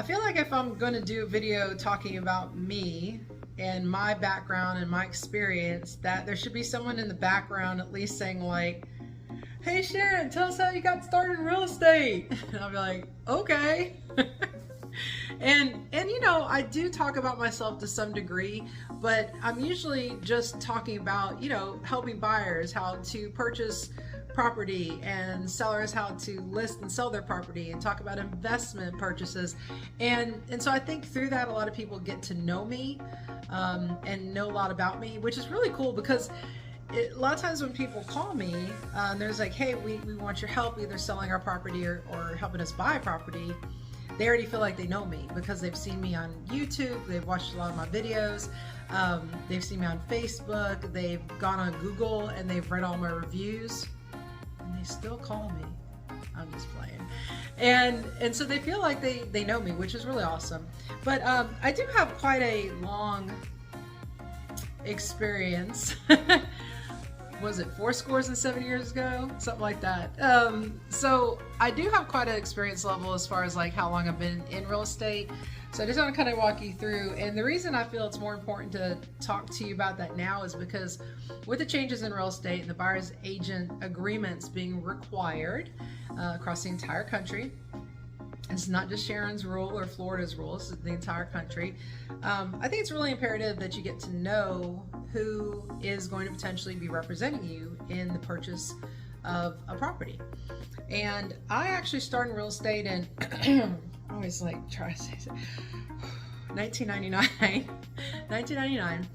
I feel like if I'm going to do a video talking about me and my background and my experience, that there should be someone in the background at least saying like, "Hey Sharon, tell us how you got started in real estate." And I'll be like, okay. And you know, I do talk about myself to some degree, but I'm usually just talking about, you know, helping buyers how to purchase property and sellers how to list and sell their property, and talk about investment purchases. And so I think through that a lot of people get to know me and know a lot about me, which is really cool because a lot of times when people call me, there's like, hey, we want your help either selling our property or helping us buy property. They already feel like they know me because they've seen me on YouTube, they've watched a lot of my videos, they've seen me on Facebook, they've gone on Google and they've read all my reviews, and they still call me. I'm just playing. And so they feel like they know me, which is really awesome. But I do have quite a long experience. Was it 7 years ago? Something like that. So I do have quite an experience level as far as like how long I've been in real estate. So I just want to kind of walk you through. And the reason I feel it's more important to talk to you about that now is because with the changes in real estate and the buyer's agent agreements being required across the entire country, it's not just Sharon's rule or Florida's rules, it's the entire country. I think it's really imperative that you get to know who is going to potentially be representing you in the purchase of a property. And I actually started in real estate in, I always like try to say 1999. 1999.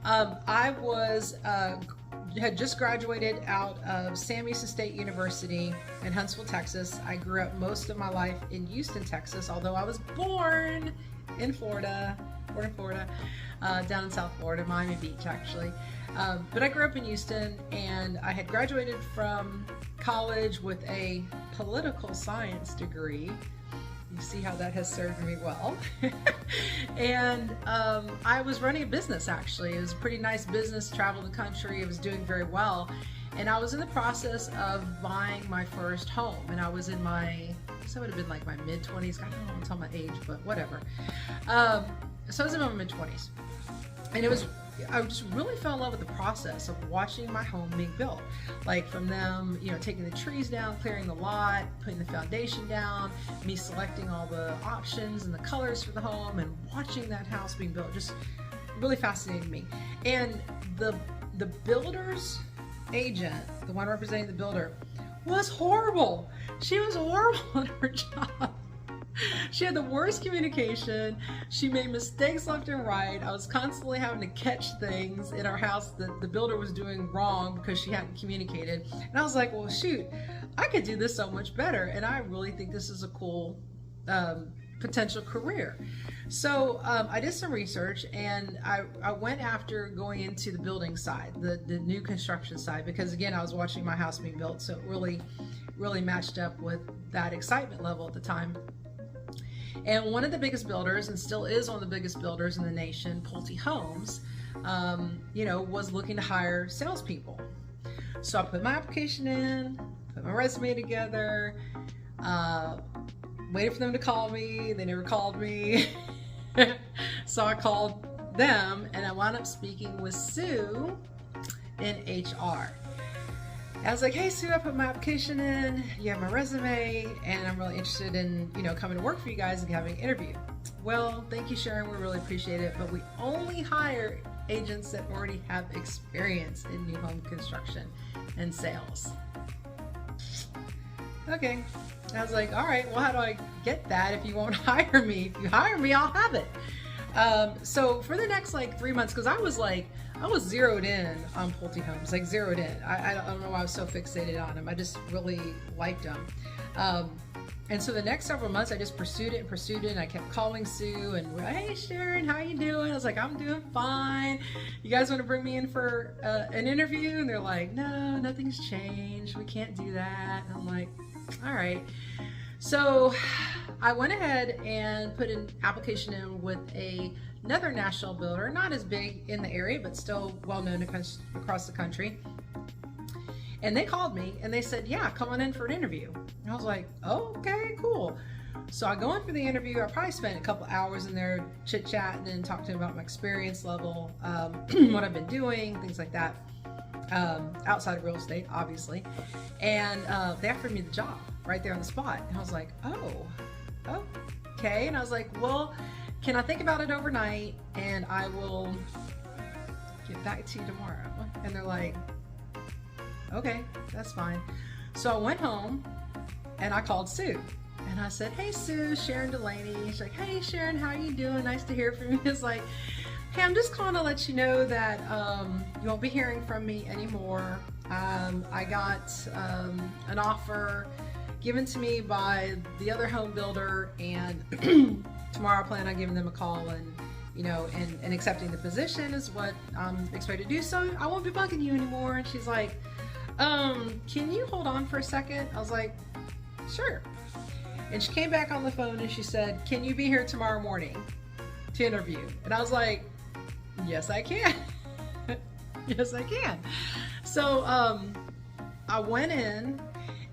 I had just graduated out of Sam Houston State University in Huntsville, Texas. I grew up most of my life in Houston, Texas, although I was born in Florida, down in South Florida, Miami Beach actually. But I grew up in Houston, and I had graduated from college with a political science degree. You see how that has served me well. And I was running a business actually. It was a pretty nice business, traveled the country, it was doing very well. And I was in the process of buying my first home. And I was in my, I guess I would have been like my mid-20s. I don't know, tell my age, but whatever. So I was in my mid-20s. And I just really fell in love with the process of watching my home being built. Like from them, you know, taking the trees down, clearing the lot, putting the foundation down, me selecting all the options and the colors for the home, and watching that house being built just really fascinated me. And the builder's agent, the one representing the builder, was horrible. She was horrible at her job. She had the worst communication. She made mistakes left and right. I was constantly having to catch things in our house that the builder was doing wrong because she hadn't communicated. And I was like, well, shoot, I could do this so much better. And I really think this is a cool potential career. So I did some research, and I went after going into the building side, the new construction side, because again, I was watching my house being built. So it really matched up with that excitement level at the time. And one of the biggest builders, and still is one of the biggest builders in the nation, Pulte Homes, you know, was looking to hire salespeople. So I put my application in, put my resume together, waited for them to call me. They never called me. So I called them, and I wound up speaking with Sue in HR. I was like, hey Sue, I put my application in, you have my resume, and I'm really interested in, you know, coming to work for you guys and having an interview. Well, thank you, Sharon, we really appreciate it, but we only hire agents that already have experience in new home construction and sales. Okay. I was like, all right, well, how do I get that if you won't hire me? If you hire me, I'll have it. So for the next like 3 months, because I was zeroed in on Pulte Homes, like zeroed in. I don't know why I was so fixated on them. I just really liked them. And so the next several months, I just pursued it, and I kept calling Sue and, hey Sharon, how you doing? I was like, I'm doing fine. You guys want to bring me in for an interview? And they're like, no, nothing's changed. We can't do that. And I'm like, all right. So I went ahead and put an application in with another national builder, not as big in the area, but still well known across the country. And they called me and they said, yeah, come on in for an interview. And I was like, oh, okay, cool. So I go in for the interview. I probably spent a couple hours in there chit-chatting and talking about my experience level, what I've been doing, things like that, outside of real estate, obviously. And they offered me the job right there on the spot. And I was like, oh, okay. And I was like, well, can I think about it overnight and I will get back to you tomorrow? And they're like, okay, that's fine. So I went home and I called Sue. And I said, hey, Sue, Sharon Delaney. She's like, hey, Sharon, how you doing? Nice to hear from you. It's like, hey, I'm just calling to let you know that you won't be hearing from me anymore. I got an offer given to me by the other home builder, and tomorrow I plan on giving them a call and, you know, and accepting the position is what I'm expected to do. So I won't be bugging you anymore. And she's like, can you hold on for a second? I was like, sure. And she came back on the phone and she said, can you be here tomorrow morning to interview? And I was like, yes, I can. Yes, I can. So I went in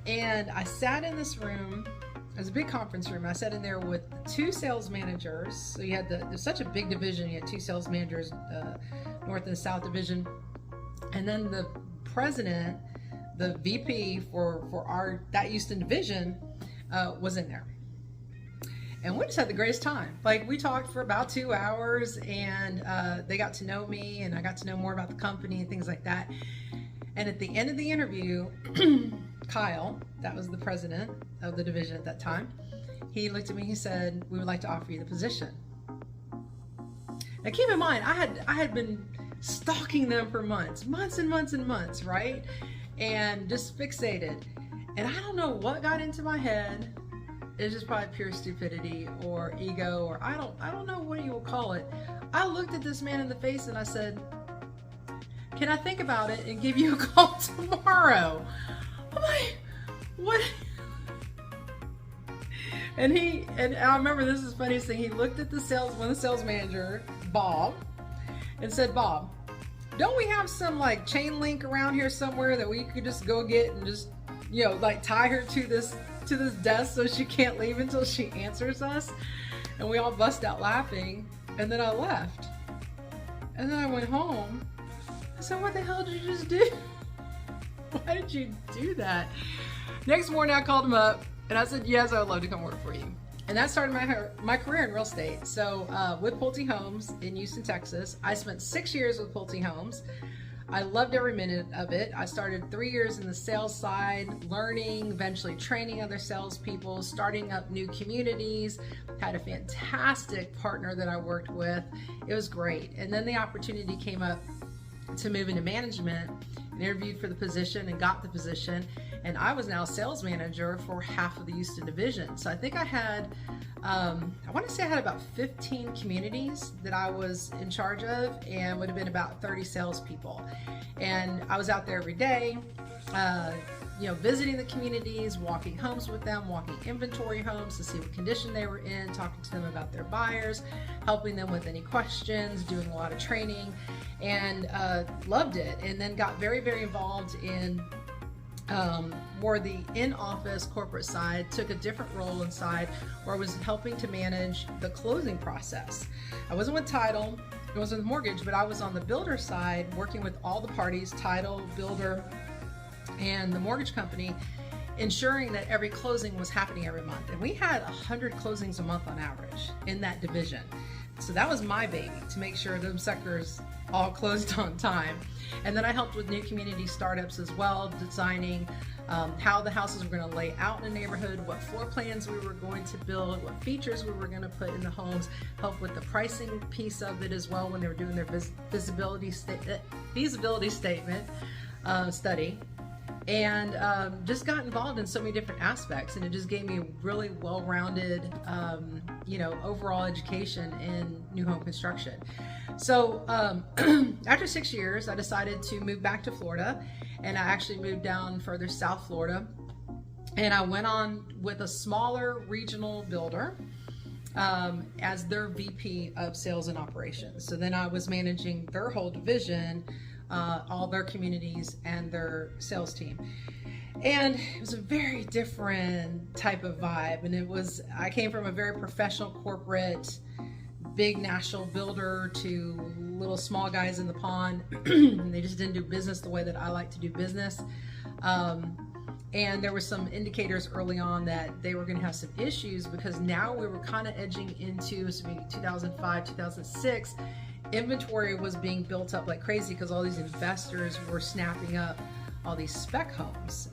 and I sat in this room. It was a big conference room. I sat in there with 2 sales managers. So you had there's such a big division. You had 2 sales managers, North and South division. And then the president, the VP for that Houston division, was in there. And we just had the greatest time. Like, we talked for about 2 hours, and they got to know me, and I got to know more about the company and things like that. And at the end of the interview, Kyle, that was the president of the division at that time, he looked at me, he said, we would like to offer you the position. Now keep in mind, I had been stalking them for months and months, right? And just fixated. And I don't know what got into my head. It's just probably pure stupidity or ego, or I don't know what you will call it. I looked at this man in the face and I said, can I think about it and give you a call tomorrow? I'm like, what? And I remember, this is the funniest thing. He looked at one of the sales manager, Bob, and said, Bob, don't we have some like chain link around here somewhere that we could just go get and just, you know, like tie her to this desk so she can't leave until she answers us? And we all bust out laughing. And then I left. And then I went home. I said, what the hell did you just do? Why did you do that? Next morning I called him up and I said, yes, I would love to come work for you. And that started my career in real estate. So with Pulte Homes in Houston, Texas, I spent 6 years with Pulte Homes. I loved every minute of it. I started 3 years in the sales side, learning, eventually training other salespeople, starting up new communities. Had a fantastic partner that I worked with. It was great. And then the opportunity came up to move into management, and interviewed for the position and got the position. And I was now sales manager for half of the Houston division. So I think I had, I want to say I had about 15 communities that I was in charge of, and would have been about 30 salespeople. And I was out there every day, you know, visiting the communities, walking homes with them, walking inventory homes to see what condition they were in, talking to them about their buyers, helping them with any questions, doing a lot of training, and loved it. And then got very, very involved in more the in-office corporate side, took a different role inside where I was helping to manage the closing process. I wasn't with title, I wasn't with mortgage, but I was on the builder side working with all the parties, title, builder, and the mortgage company, ensuring that every closing was happening every month. And we had 100 closings a month on average in that division. So that was my baby, to make sure those suckers all closed on time. And then I helped with new community startups as well, designing how the houses were going to lay out in the neighborhood, what floor plans we were going to build, what features we were going to put in the homes, help with the pricing piece of it as well when they were doing their feasibility statement study. And just got involved in so many different aspects, and it just gave me a really well-rounded, you know, overall education in new home construction. So after 6 years, I decided to move back to Florida, and I actually moved down further South Florida, and I went on with a smaller regional builder as their VP of sales and operations. So then I was managing their whole division, all their communities and their sales team. And it was a very different type of vibe. And I came from a very professional corporate, big national builder to little small guys in the pond. And they just didn't do business the way that I like to do business. And there were some indicators early on that they were going to have some issues, because now we were kind of edging into 2005, 2006. Inventory was being built up like crazy because all these investors were snapping up all these spec homes.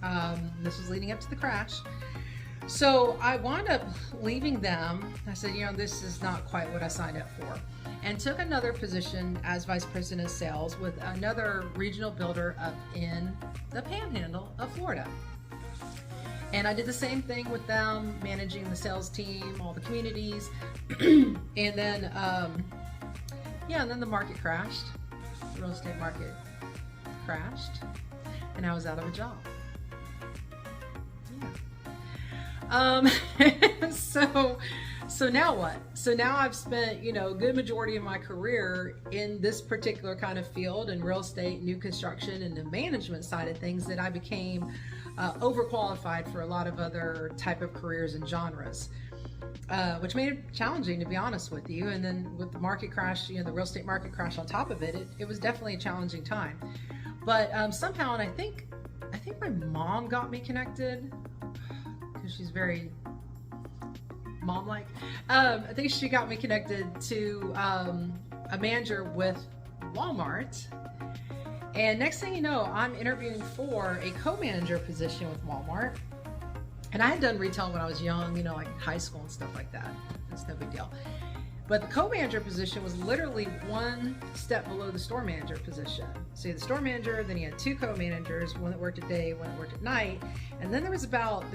This was leading up to the crash. So I wound up leaving them. I said, this is not quite what I signed up for, and took another position as vice president of sales with another regional builder up in the Panhandle of Florida. And I did the same thing with them, managing the sales team, all the communities. And then, and then the market crashed. The real estate market crashed, and I was out of a job. Yeah. So now what? So now I've spent, a good majority of my career in this particular kind of field, in real estate, new construction, and the management side of things, that I became overqualified for a lot of other type of careers and genres, which made it challenging, to be honest with you. And then with the market crash, the real estate market crash on top of it, it was definitely a challenging time. But somehow, and I think my mom got me connected, because she's very mom-like. I think she got me connected to a manager with Walmart. And next thing you know, I'm interviewing for a co-manager position with Walmart. And I had done retail when I was young, like in high school and stuff like that. That's no big deal. But the co-manager position was literally one step below the store manager position. So you had the store manager, then you had two co-managers, one that worked at day, one that worked at night. And then there was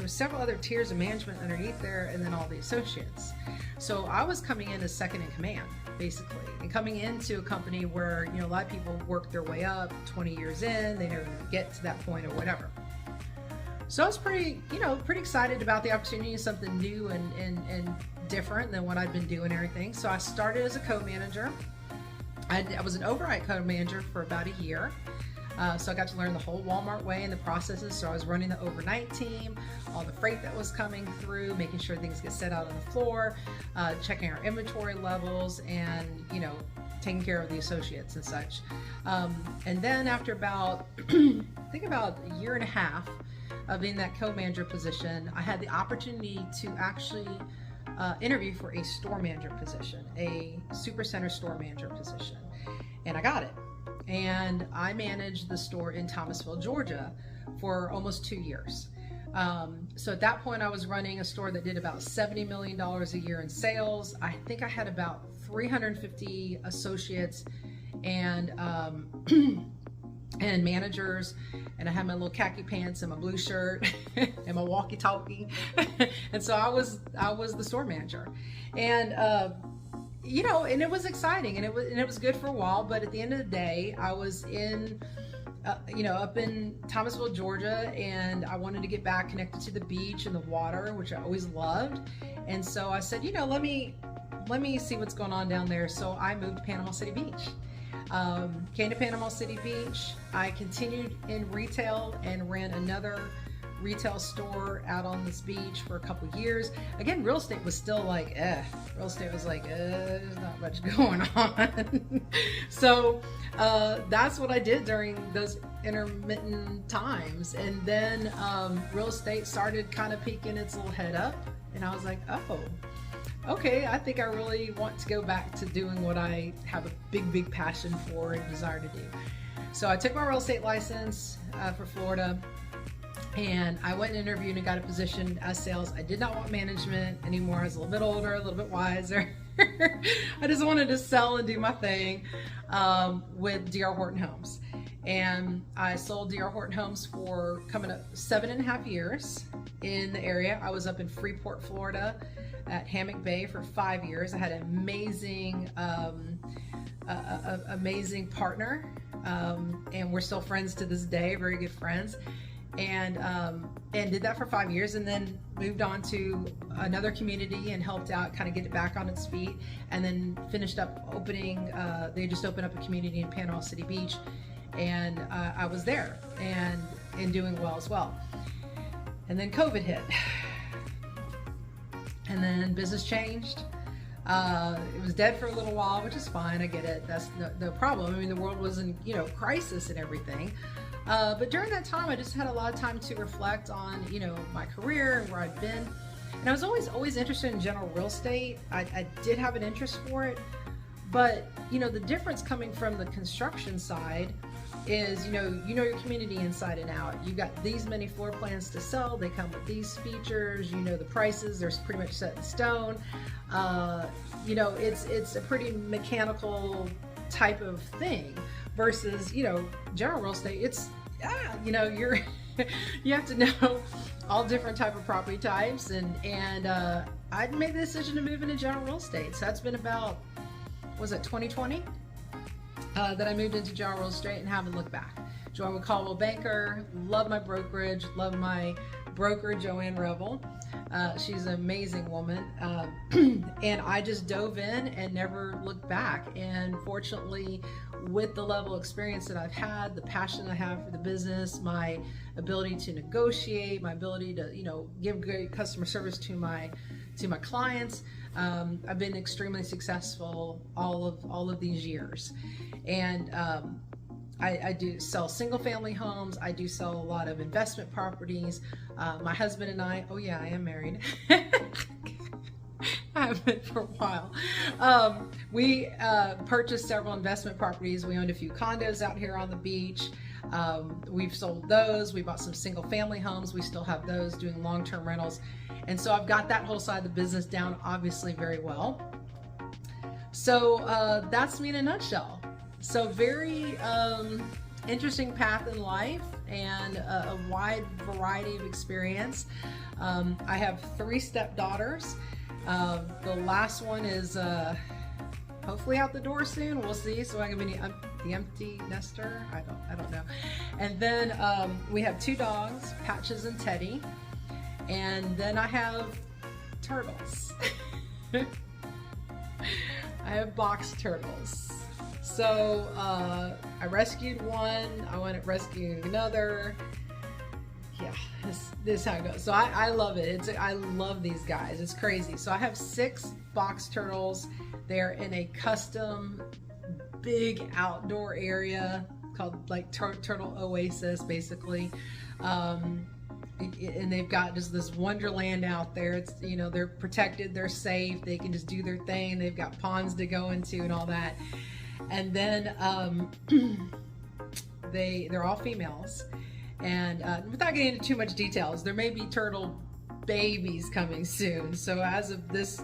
several other tiers of management underneath there, and then all the associates. So I was coming in as second in command, basically, and coming into a company where, a lot of people work their way up 20 years in, they never get to that point or whatever. So I was pretty excited about the opportunity, something new and different than what I'd been doing and everything. So I started as a co-manager. I was an overnight co-manager for about a year. So I got to learn the whole Walmart way and the processes. So I was running the overnight team, all the freight that was coming through, making sure things get set out on the floor, checking our inventory levels, and, taking care of the associates and such. And then after about, I think about a year and a half of being that co-manager position, I had the opportunity to actually interview for a store manager position, a supercenter store manager position, and I got it. And I managed the store in Thomasville, Georgia for almost 2 years. So at that point, I was running a store that did about $70 million a year in sales. I think I had about 350 associates and and managers, and I had my little khaki pants and my blue shirt and my walkie-talkie. And so I was the store manager, and and it was exciting, and it was good for a while. But at the end of the day, I was in up in Thomasville, Georgia, and I wanted to get back connected to the beach and the water, which I always loved. And so I said, let me see what's going on down there. So I moved to Panama City Beach. Came to Panama City Beach. I continued in retail and ran another retail store out on this beach for a couple years. Again, real estate was still like, real estate was like, there's not much going on. So that's what I did during those intermittent times. And then real estate started kind of peeking its little head up, and I was like, oh, okay, I think I really want to go back to doing what I have a big passion for and desire to do. So I took my real estate license for Florida, and I went and interviewed and got a position as sales. I did not want management anymore. I was a little bit older, a little bit wiser. I just wanted to sell and do my thing with D.R. Horton Homes. And I sold D.R. Horton Homes for coming up 7.5 years in the area. I was up in Freeport, Florida at Hammock Bay for 5 years. I had an amazing, amazing partner, and we're still friends to this day, very good friends. And did that for 5 years, and then moved on to another community and helped out kind of get it back on its feet, and then finished up opening, they just opened up a community in Panama City Beach, and I was there and doing well as well. And then COVID hit. And then business changed. It was dead for a little while, which is fine. I get it. That's no problem. I mean, the world was in, crisis and everything. But during that time, I just had a lot of time to reflect on, my career and where I'd been. And I was always interested in general real estate. I did have an interest for it. But, the difference coming from the construction side is, you know your community inside and out. You got these many floor plans to sell. They come with these features. The prices. They're pretty much set in stone. It's a pretty mechanical type of thing versus, general real estate. It's, you're, you have to know all different type of property types. And I made the decision to move into general real estate. So that's been about, was it 2020? That I moved into general real estate and haven't looked back. Joined with Caldwell Banker, love my brokerage, love my broker, Joanne Revel. She's an amazing woman. And I just dove in and never looked back. And fortunately, with the level of experience that I've had, the passion I have for the business, my ability to negotiate, my ability to, give great customer service to my clients, I've been extremely successful all of these years. And I do sell single family homes. I do sell a lot of investment properties. My husband and I, oh yeah, I am married. I have been for a while. We purchased several investment properties. We owned a few condos out here on the beach. We've sold those. We bought some single family homes. We still have those, doing long-term rentals. And so I've got that whole side of the business down obviously very well. So that's me in a nutshell. So very interesting path in life and a wide variety of experience. I have 3 stepdaughters. The last one is hopefully out the door soon. We'll see. So I'm gonna be the empty nester. I don't know. And then we have 2 dogs, Patches and Teddy. And then I have turtles. I have box turtles. So I rescued one. I went rescuing another. Yeah, this is how it goes. So I love it. I love these guys. It's crazy. So I have 6 box turtles. They're in a custom big outdoor area called like Turtle Oasis, basically. And they've got just this wonderland out there. It's, they're protected, they're safe, they can just do their thing. They've got ponds to go into and all that. And then they're all females. And without getting into too much details, there may be turtle babies coming soon. So as of this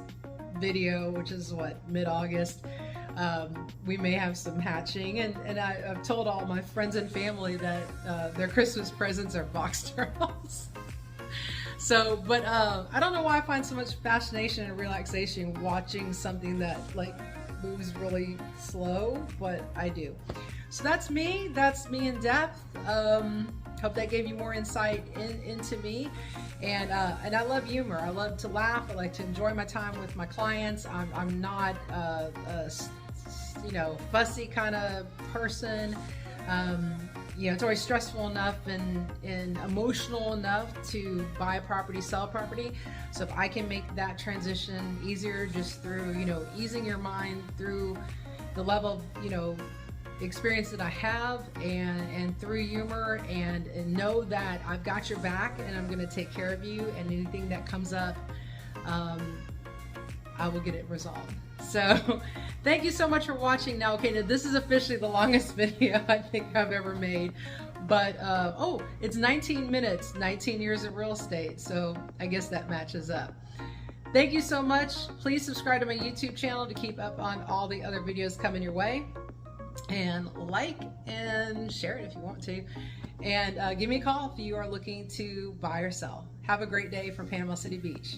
video, which is mid-August, we may have some hatching. And I've told all my friends and family that their Christmas presents are box turtles. So, but I don't know why I find so much fascination and relaxation watching something that moves really slow, but I do. So that's me in depth. Hope that gave you more insight into me. And I love humor. I love to laugh. I like to enjoy my time with my clients. I'm not a fussy kind of person. It's always stressful enough and emotional enough to buy a property, sell a property. So if I can make that transition easier just through, easing your mind through the level of, experience that I have and through humor and know that I've got your back and I'm going to take care of you, and anything that comes up, I will get it resolved. So thank you so much for watching. Now, okay, this is officially the longest video I think I've ever made, but it's 19 minutes, 19 years of real estate. So I guess that matches up. Thank you so much. Please subscribe to my YouTube channel to keep up on all the other videos coming your way, and like and share it if you want to, and give me a call if you are looking to buy or sell. Have a great day from Panama City Beach.